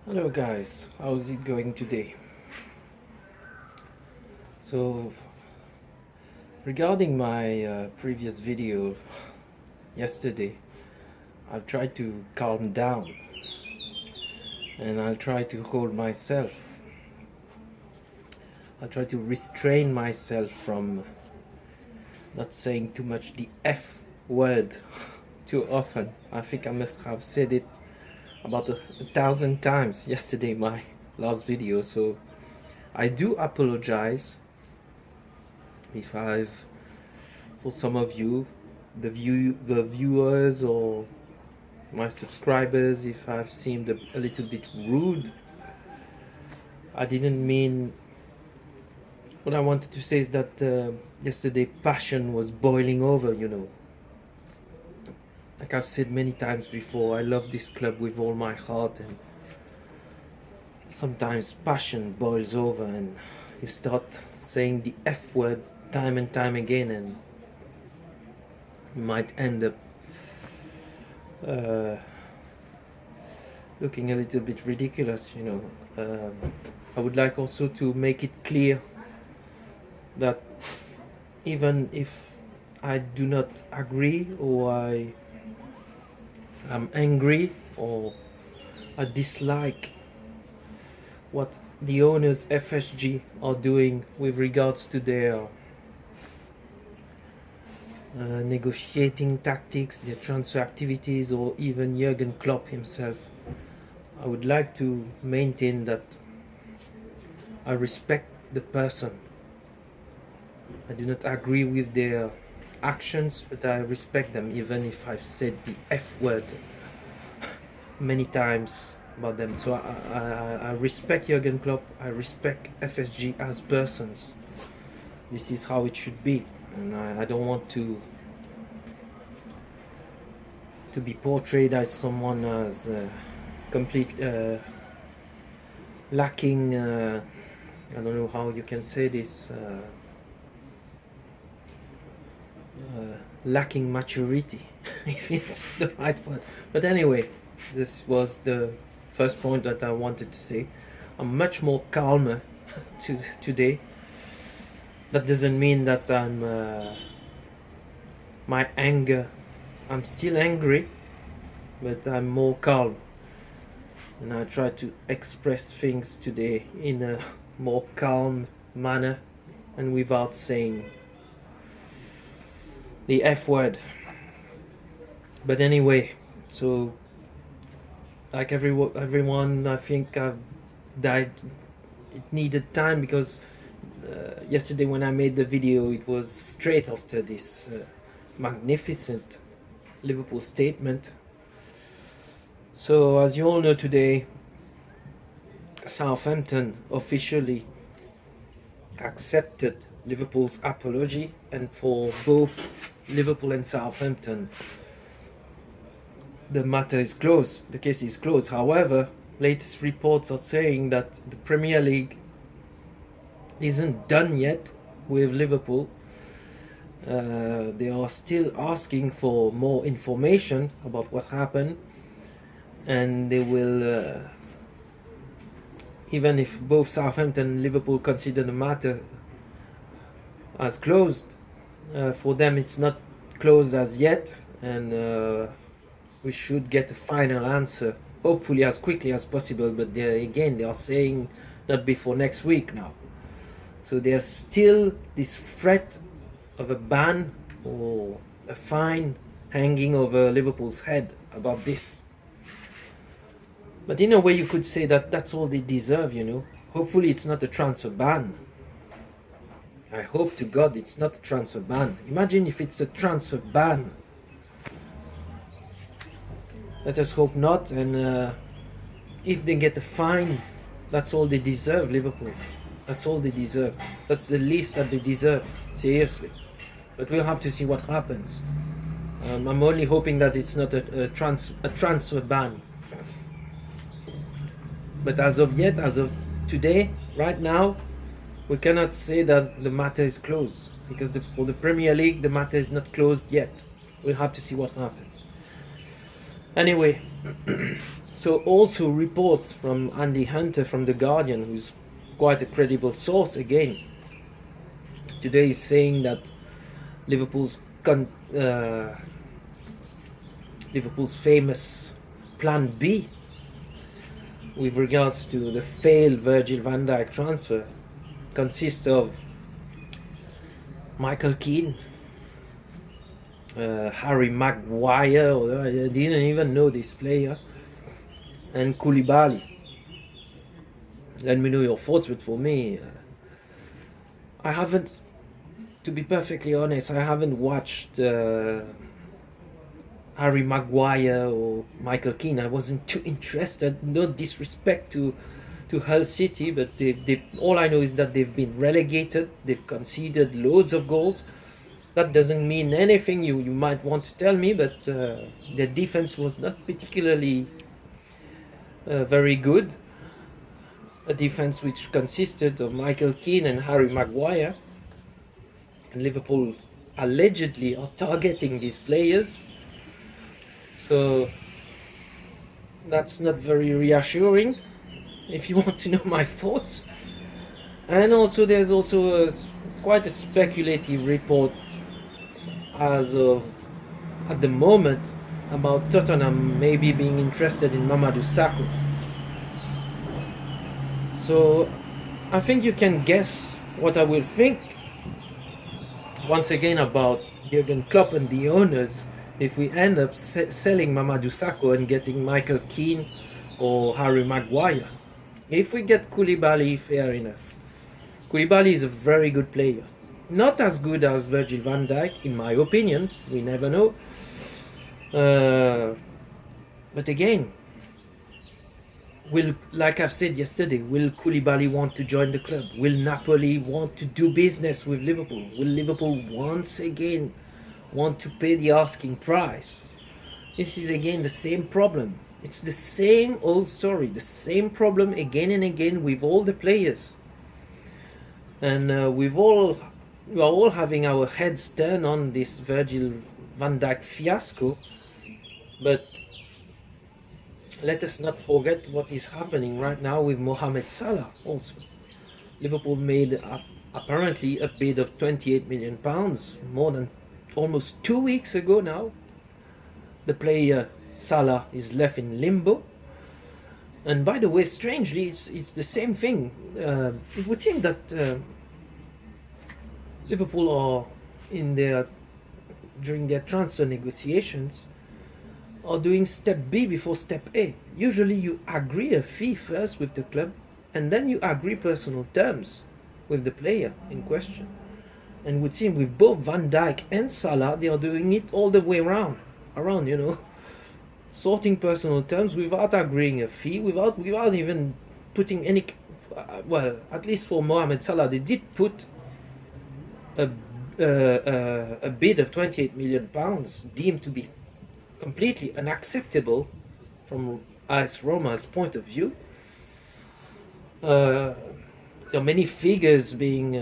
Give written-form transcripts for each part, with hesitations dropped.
Hello guys, how's it going today? So regarding my previous video yesterday, I've tried to calm down and I'll try to hold myself. I'll try to restrain myself from not saying too much the F word too often. I think I must have said it about a thousand times yesterday, my last video, so I do apologize if I've, for some of you, the viewers or my subscribers, if I've seemed a little bit rude. I didn't mean. What I wanted to say is that yesterday passion was boiling over, Like I've said many times before, I love this club with all my heart, and sometimes passion boils over and you start saying the F word time and time again, and you might end up looking a little bit ridiculous, I would like also to make it clear that even if I do not agree, or I am angry, or I dislike what the owners FSG are doing with regards to their negotiating tactics, their transfer activities, or even Jurgen Klopp himself, I would like to maintain that I respect the person. I do not agree with their actions, but I respect them, even if I've said the F word many times about them. So I respect Jurgen Klopp, I respect FSG as persons. This is how it should be, and I don't want to be portrayed as someone as complete lacking, I don't know how you can say this, lacking maturity, if it's the right word. But anyway, this was the first point that I wanted to say. I'm much more calmer today. That doesn't mean that my anger, I'm still angry, but I'm more calm, and I try to express things today in a more calm manner and without saying the F word. But anyway, so like everyone, I think I've died. It needed time, because yesterday when I made the video, it was straight after this magnificent Liverpool statement. So as you all know, today Southampton officially accepted Liverpool's apology, and for both Liverpool and Southampton, the matter is closed, the case is closed. However, latest reports are saying that the Premier League isn't done yet with Liverpool. They are still asking for more information about what happened, and they will, even if both Southampton and Liverpool consider the matter as closed, for them it's not closed as yet, and we should get a final answer, hopefully as quickly as possible. But they are saying not before next week now. So there's still this threat of a ban or a fine hanging over Liverpool's head about this. But in a way, you could say that that's all they deserve, Hopefully it's not a transfer ban. I hope to God it's not a transfer ban. Imagine if it's a transfer ban. Let us hope not. And if they get a fine, that's all they deserve, Liverpool. That's all they deserve. That's the least that they deserve, seriously. But we'll have to see what happens. I'm only hoping that it's not a transfer ban. But as of today, right now, we cannot say that the matter is closed, because for the Premier League, the matter is not closed yet. We'll have to see what happens. Anyway, So also reports from Andy Hunter from The Guardian, who's quite a credible source again, today is saying that Liverpool's Liverpool's famous Plan B with regards to the failed Virgil van Dijk transfer consists of Michael Keane, Harry Maguire, although I didn't even know this player, and Koulibaly. Let me know your thoughts, but for me, I haven't, to be perfectly honest, I haven't watched Harry Maguire or Michael Keane. I wasn't too interested. No disrespect to Hull City, but they all I know is that they've been relegated. They've conceded loads of goals. That doesn't mean anything you might want to tell me, but their defense was not particularly very good. A defense which consisted of Michael Keane and Harry Maguire. And Liverpool allegedly are targeting these players. So that's not very reassuring if you want to know my thoughts. And also there's also quite a speculative report as of at the moment about Tottenham maybe being interested in Mamadou Sakho. So I think you can guess what I will think once again about Jurgen Klopp and the owners if we end up selling Mamadou Sakho and getting Michael Keane or Harry Maguire. If we get Koulibaly, fair enough. Koulibaly is a very good player. Not as good as Virgil van Dijk, in my opinion. We never know. But again, like I've said yesterday, will Koulibaly want to join the club? Will Napoli want to do business with Liverpool? Will Liverpool once again want to pay the asking price? This is again the same problem. It's the same old story, the same problem again and again with all the players. And we are all having our heads turned on this Virgil van Dijk fiasco. But let us not forget what is happening right now with Mohamed Salah also. Liverpool made apparently a bid of £28 million, more than almost 2 weeks ago now. The player Salah is left in limbo. And by the way, strangely, it's the same thing. It would seem that Liverpool are during their transfer negotiations are doing step B before step A. Usually you agree a fee first with the club and then you agree personal terms with the player in question. And it would seem with both Van Dijk and Salah, they are doing it all the way around, sorting personal terms without agreeing a fee, without even putting any, well, at least for Mohamed Salah, they did put a bid of £28 million deemed to be completely unacceptable from AS Roma's point of view. There are many figures being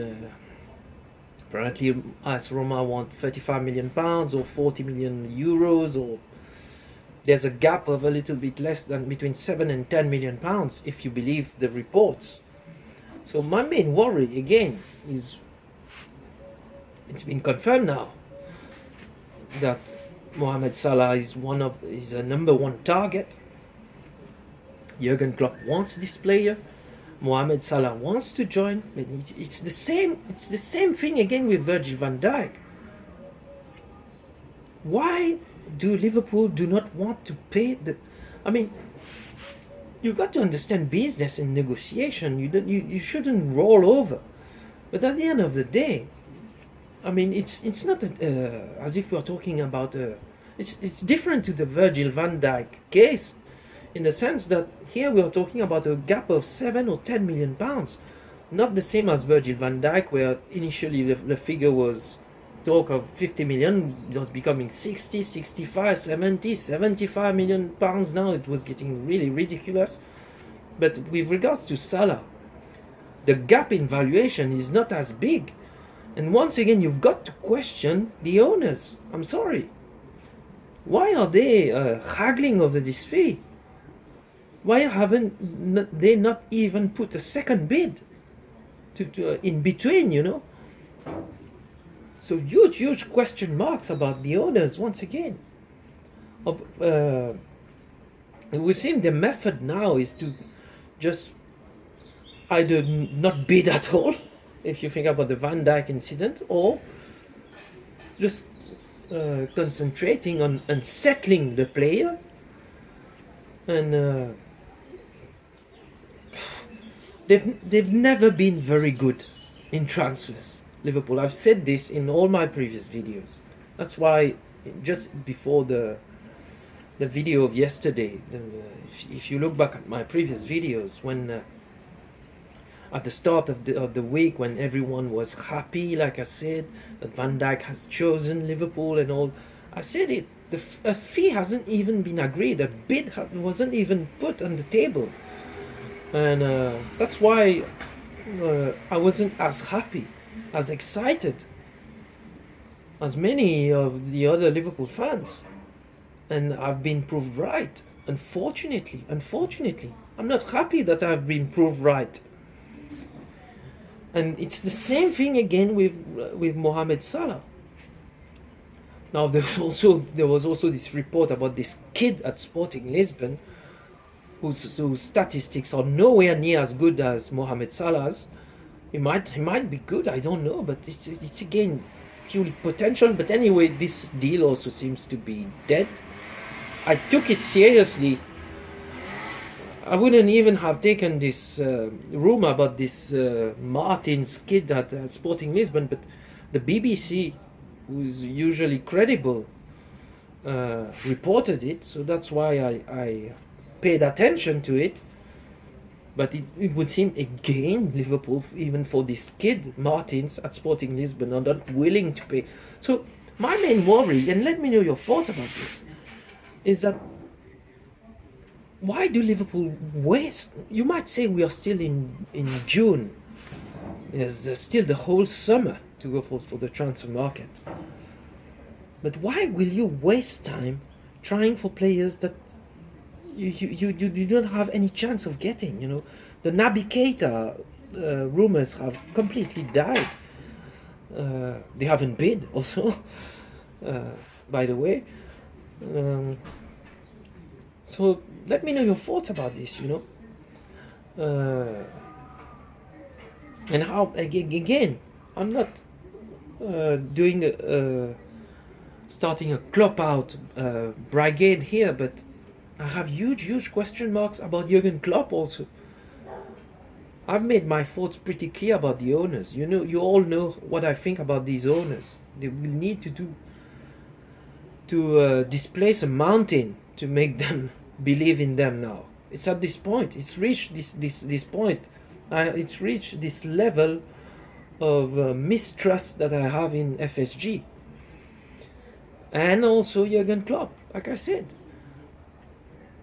apparently AS Roma want £35 million or 40 million euros, or there's a gap of a little bit less than between 7 and 10 million pounds if you believe the reports. So my main worry again is, it's been confirmed now that Mohamed Salah is a number one target. Jurgen Klopp wants this player. Mohamed Salah wants to join, but it's the same thing again with Virgil van Dijk. Why do Liverpool do not want to pay the? I mean, you've got to understand business and negotiation. You shouldn't roll over. But at the end of the day, I mean, it's not as if we're talking about it's different to the Virgil van Dijk case, in the sense that here we are talking about a gap of 7 or 10 million pounds, not the same as Virgil van Dijk, where initially the figure was talk of 50 million, it was becoming 60, 65, 70, 75 million pounds. Now it was getting really ridiculous. But with regards to Salah, the gap in valuation is not as big. And once again, you've got to question the owners. I'm sorry. Why are they haggling over this fee? Why haven't they not even put a second bid to in between, you know? So huge question marks about the owners once again. It would seem the method now is to just either not bid at all, if you think about the Van Dijk incident, or just concentrating on unsettling the player. And they've never been very good in transfers, Liverpool. I've said this in all my previous videos. That's why just before the video of yesterday, if you look back at my previous videos, when at the start of the week, when everyone was happy, like I said, that Van Dijk has chosen Liverpool and all, I said it. A fee hasn't even been agreed. A bid wasn't even put on the table, and that's why I wasn't as happy, as excited as many of the other Liverpool fans. And I've been proved right. Unfortunately, I'm not happy that I've been proved right. And it's the same thing again with Mohamed Salah. Now there was also this report about this kid at Sporting Lisbon, whose statistics are nowhere near as good as Mohamed Salah's. He might be good, I don't know, but it's again purely potential. But anyway, this deal also seems to be dead. I took it seriously. I wouldn't even have taken this rumor about this Martins kid at Sporting Lisbon, but the BBC, who's usually credible, reported it, so that's why I paid attention to it. But it would seem again Liverpool, even for this kid Martins at Sporting Lisbon, are not willing to pay. So my main worry, and let me know your thoughts about this, is that why do Liverpool waste? You might say we are still in June. There's still the whole summer to go for the transfer market. But why will you waste time trying for players that you don't have any chance of getting? You know, the Naby Keita rumors have completely died. They haven't bid also, by the way. So let me know your thoughts about this, you know. And how, again, I'm not starting a Klopp out brigade here, but I have huge question marks about Jurgen Klopp also. I've made my thoughts pretty clear about the owners. You know, you all know what I think about these owners. They will need to displace a mountain to make them believe in them now. It's at this point. It's reached this point. It's reached this level of mistrust that I have in FSG. And also Jurgen Klopp, like I said.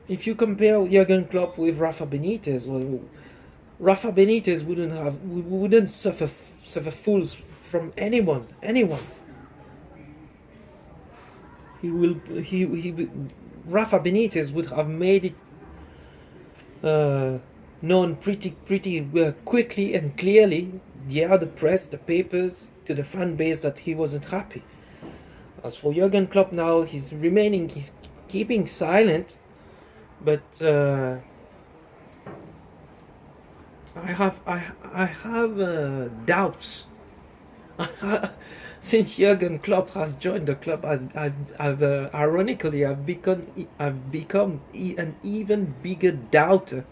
If you compare Jurgen Klopp with Rafa Benitez, well, Rafa Benitez wouldn't suffer fools from anyone. Rafa Benitez would have made it known pretty quickly and clearly, the press, the papers, to the fan base, that he wasn't happy. As for Jurgen Klopp now, he's keeping silent, but I have doubts. Since Jurgen Klopp has joined the club, ironically, I've become an even bigger doubter.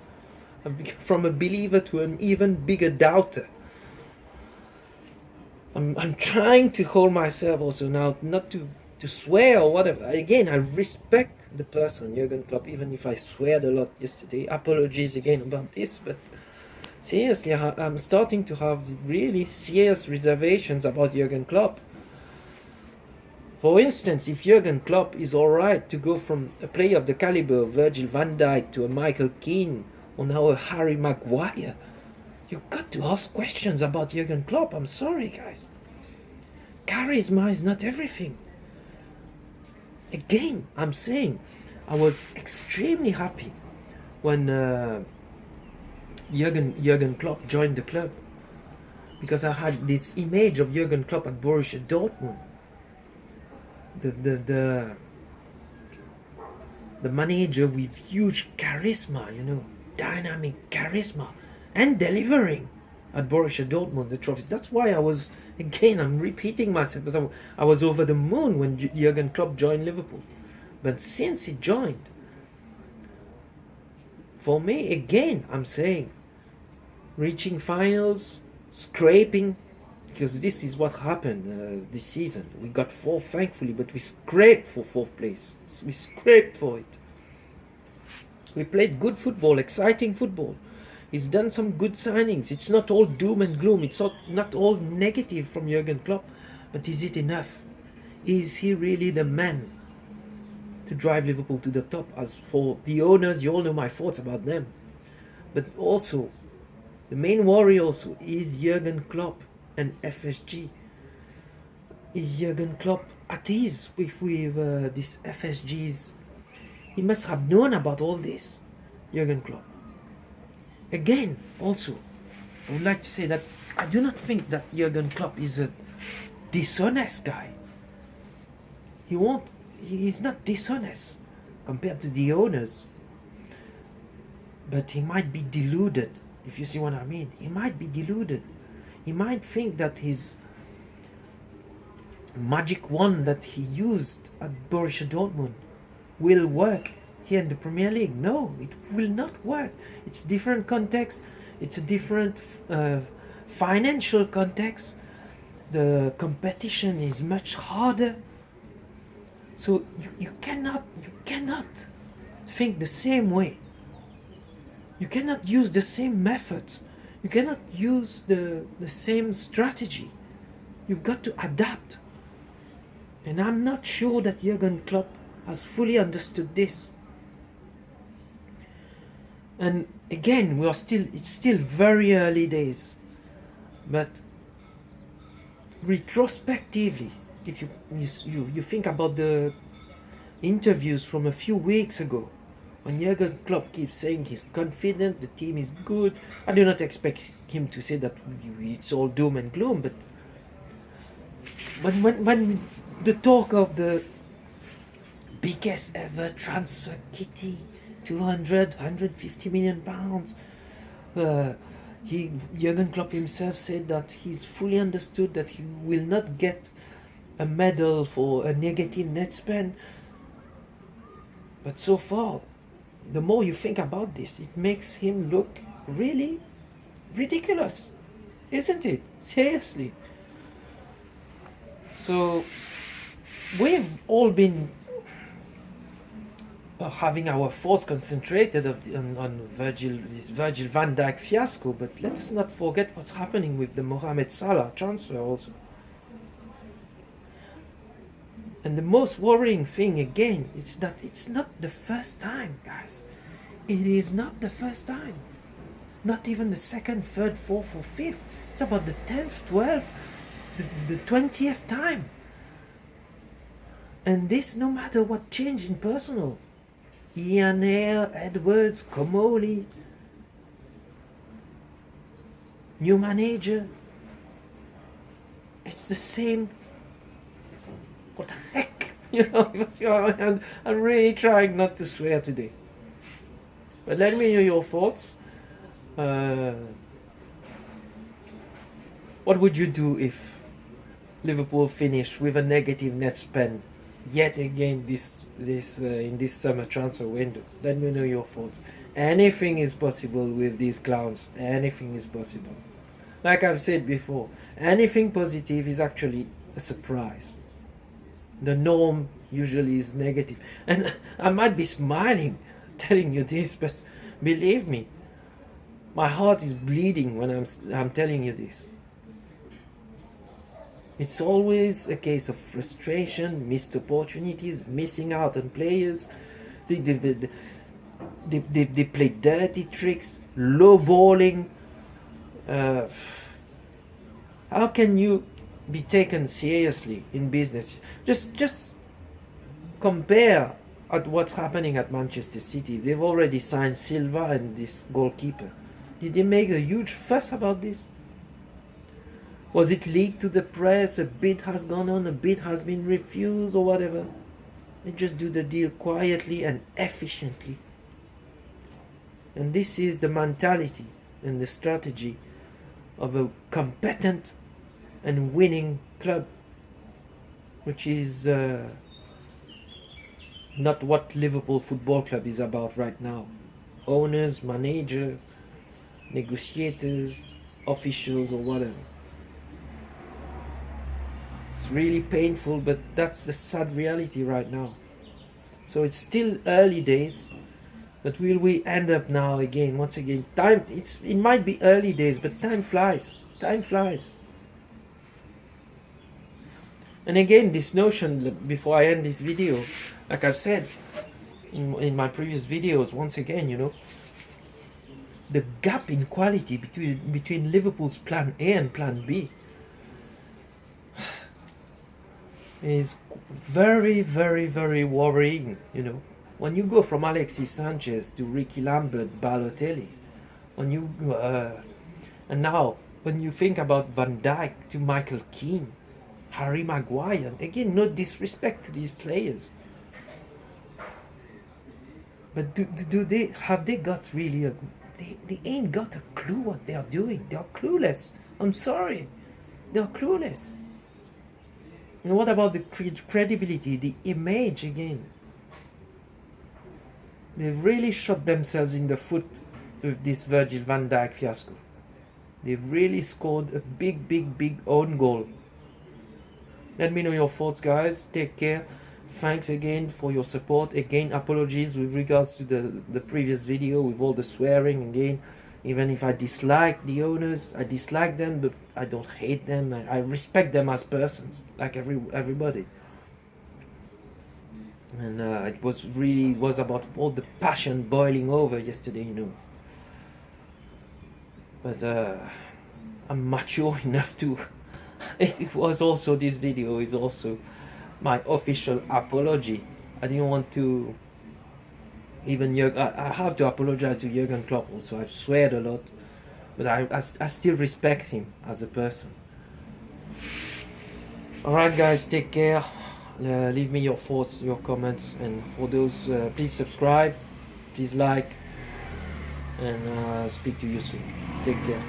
From a believer to an even bigger doubter. I'm trying to hold myself also now, not to swear or whatever. Again, I respect the person Jurgen Klopp, even if I sweared a lot yesterday. Apologies again about this, but seriously, I'm starting to have really serious reservations about Jurgen Klopp. For instance, if Jurgen Klopp is alright to go from a player of the caliber of Virgil van Dijk to a Michael Keane or now a Harry Maguire, you've got to ask questions about Jurgen Klopp. I'm sorry, guys. Charisma is not everything. Again, I'm saying I was extremely happy when Jurgen Klopp joined the club, because I had this image of Jurgen Klopp at Borussia Dortmund, the manager with huge charisma, dynamic charisma, and delivering at Borussia Dortmund the trophies. That's why I'm repeating myself, but I was over the moon when Jurgen Klopp joined Liverpool. But since he joined, for me, again, I'm saying, reaching finals, scraping, because this is what happened this season. We got fourth, thankfully, but we scraped for fourth place. We scraped for it. We played good football, exciting football. He's done some good signings. It's not all doom and gloom. It's not all negative from Jurgen Klopp. But is it enough? Is he really the man to drive Liverpool to the top? As for the owners, you all know my thoughts about them. But also, the main worry also is Jurgen Klopp and FSG. Is Jurgen Klopp at ease with these FSGs? He must have known about all this, Jurgen Klopp. Again, also, I would like to say that I do not think that Jurgen Klopp is a dishonest guy. He's not dishonest compared to the owners. But he might be deluded, if you see what I mean. He might be deluded. He might think that his magic wand that he used at Borussia Dortmund will work here in the Premier League. No, it will not work. It's different context. It's a different financial context. The competition is much harder. So you cannot think the same way. You cannot use the same methods. You cannot use the same strategy. You've got to adapt. And I'm not sure that Jurgen Klopp has fully understood this. And again, it's still very early days. But retrospectively, if you think about the interviews from a few weeks ago, when Jurgen Klopp keeps saying he's confident, the team is good, I do not expect him to say that it's all doom and gloom, but when the talk of the biggest ever transfer kitty, 150 million pounds, Jurgen Klopp himself said that he's fully understood that he will not get a medal for a negative net spend. But so far, the more you think about this, it makes him look really ridiculous, isn't it? Seriously. So we've all been having our thoughts concentrated on this Virgil van Dijk fiasco, but let us not forget what's happening with the Mohamed Salah transfer also. And the most worrying thing again is that it's not the first time, guys. It is not the first time. Not even the second, third, fourth or fifth. It's about the 10th, 12th, the 20th time. And this no matter what change in personnel. Ian Hare, Edwards, Comoli, new manager. It's the same. What the heck? I'm really trying not to swear today. But let me know your thoughts. What would you do if Liverpool finished with a negative net spend yet again in this summer transfer window? Let me know your thoughts. Anything is possible with these clowns. Anything is possible. Like I've said before, anything positive is actually a surprise. The norm usually is negative. And I might be smiling telling you this, but believe me, my heart is bleeding when I'm telling you this. It's always a case of frustration, missed opportunities, missing out on players. They play dirty tricks, lowballing. How can you be taken seriously in business? Just compare at what's happening at Manchester City. They've already signed Silva and this goalkeeper. Did they make a huge fuss about this? Was it leaked to the press? A bid has gone on, a bid has been refused, or whatever? They just do the deal quietly and efficiently. And this is the mentality and the strategy of a competent and winning club, which is not what Liverpool Football Club is about right now. Owners, manager, negotiators, officials, or whatever. It's really painful, but that's the sad reality right now. So it's still early days, but will we end up now again, once again? It might be early days, but time flies. Time flies. And again, this notion, before I end this video, like I've said in my previous videos, once again, you know, the gap in quality between Liverpool's plan A and plan B is very, very, very worrying, you know. When you go from Alexis Sanchez to Ricky Lambert, Balotelli, and now when you think about Van Dijk to Michael Keane, Harry Maguire, again, no disrespect to these players, but have they got really they ain't got a clue what they are doing. They are clueless. I'm sorry, they are clueless. And what about the credibility, the image again? They really shot themselves in the foot with this Virgil van Dijk fiasco. They've really scored a big, big, big own goal. Let me know your thoughts, guys. Take care. Thanks again for your support. Again, apologies with regards to the previous video with all the swearing again. Even if I dislike the owners, I dislike them, but I don't hate them. I respect them as persons, like everybody. And it was about all the passion boiling over yesterday, you know. But I'm mature enough to. It was also, this video is also my official apology. I didn't want to. Even I have to apologize to Jurgen Klopp also. I've sweared a lot, but I still respect him as a person. Alright guys, take care. Leave me your thoughts, your comments, and for those, please subscribe, please like, and speak to you soon. Take care.